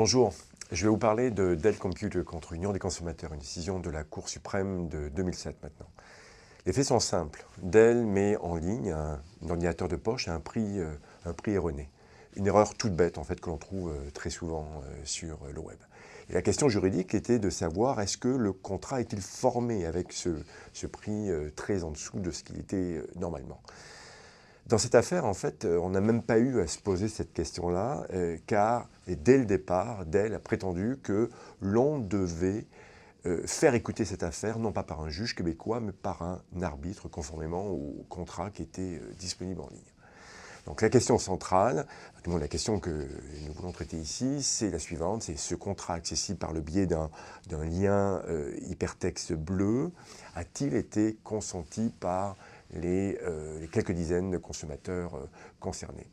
Bonjour, je vais vous parler de Dell Computer contre Union des consommateurs, une décision de la Cour suprême de 2007 maintenant. Les faits sont simples. Dell met en ligne un ordinateur de poche à un prix erroné. Une erreur toute bête en fait que l'on trouve très souvent sur le web. Et la question juridique était de savoir est-ce que le contrat est-il formé avec ce prix très en dessous de ce qu'il était normalement. Dans cette affaire, en fait, on n'a même pas eu à se poser cette question-là, car dès le départ, Dell a prétendu que l'on devait faire écouter cette affaire, non pas par un juge québécois, mais par un arbitre, conformément au contrat qui était disponible en ligne. Donc la question centrale, du moins la question que nous voulons traiter ici, c'est la suivante, c'est ce contrat accessible par le biais d'un lien hypertexte bleu, a-t-il été consenti par les quelques dizaines de consommateurs concernés?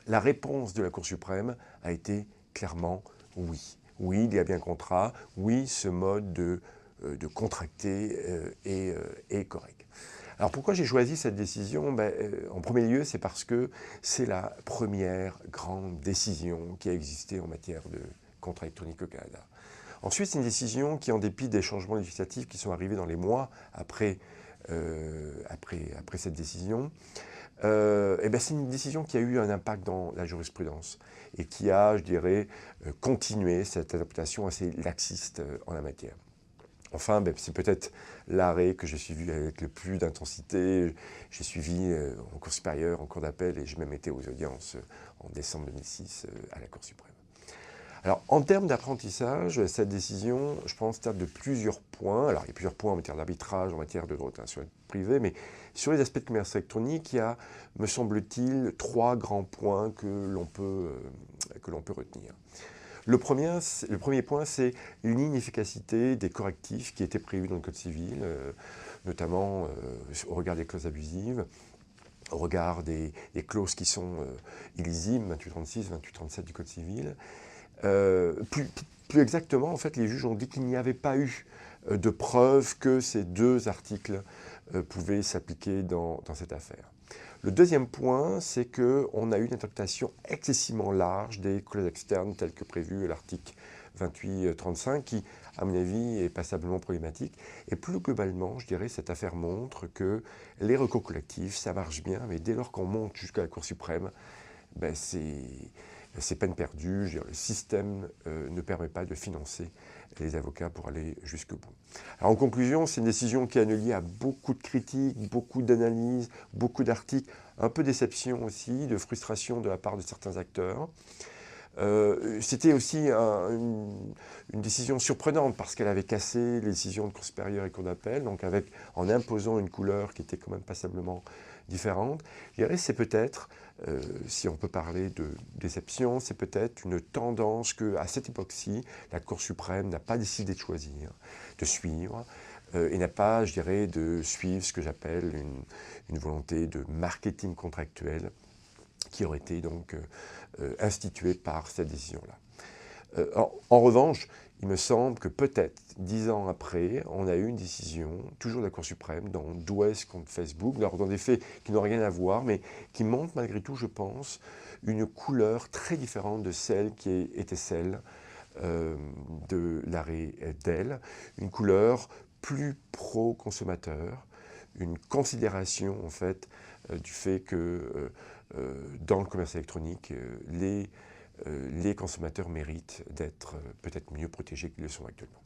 La réponse de la Cour suprême a été clairement oui. Oui, il y a bien contrat. Oui, ce mode de contracter est correct. Alors pourquoi j'ai choisi cette décision? En premier lieu, c'est parce que c'est la première grande décision qui a existé en matière de contrat électronique au Canada. Ensuite, c'est une décision qui, en dépit des changements législatifs qui sont arrivés dans les mois après cette décision, c'est une décision qui a eu un impact dans la jurisprudence et qui a, je dirais, continué cette adaptation assez laxiste en la matière. Enfin, c'est peut-être l'arrêt que j'ai suivi avec le plus d'intensité. J'ai suivi en cours supérieur, en cours d'appel, et j'ai même été aux audiences en décembre 2006 à la Cour suprême. Alors, en termes d'apprentissage, cette décision, je pense, tape de plusieurs points. Alors, il y a plusieurs points en matière d'arbitrage, en matière de droit international privé, mais sur les aspects de commerce électronique, il y a, me semble-t-il, trois grands points que l'on peut retenir. Le premier point, c'est l'inefficacité des correctifs qui étaient prévus dans le Code civil, notamment au regard des clauses abusives, au regard des clauses qui sont illisibles, 2836, 2837 du Code civil. Plus exactement, en fait, les juges ont dit qu'il n'y avait pas eu de preuve que ces deux articles pouvaient s'appliquer dans cette affaire. Le deuxième point, c'est qu'on a eu une interprétation excessivement large des clauses externes telles que prévues à l'article 2835 qui, à mon avis, est passablement problématique. Et plus globalement, je dirais, cette affaire montre que les recours collectifs, ça marche bien, mais dès lors qu'on monte jusqu'à la Cour suprême, c'est peine perdue. Je veux dire, le système ne permet pas de financer les avocats pour aller jusqu'au bout. Alors en conclusion, c'est une décision qui a lieu à beaucoup de critiques, beaucoup d'analyses, beaucoup d'articles, un peu de déception aussi, de frustration de la part de certains acteurs. C'était aussi une décision surprenante parce qu'elle avait cassé les décisions de Cour supérieure et Cour d'appel, donc en imposant une couleur qui était quand même passablement différente. Je dirais c'est peut-être, si on peut parler de déception, c'est peut-être une tendance qu'à cette époque-ci, la Cour suprême n'a pas décidé de choisir, de suivre, et n'a pas, je dirais, de suivre ce que j'appelle une volonté de marketing contractuel qui aurait été donc instituée par cette décision-là. En revanche, il me semble que peut-être 10 ans après, on a eu une décision, toujours de la Cour suprême, dans Douest contre Facebook, dans des faits qui n'ont rien à voir, mais qui montrent malgré tout, je pense, une couleur très différente de celle qui était celle de l'arrêt Dell, une couleur plus pro-consommateur, une considération en fait du fait que dans le commerce électronique, les consommateurs méritent d'être peut-être mieux protégés qu'ils le sont actuellement.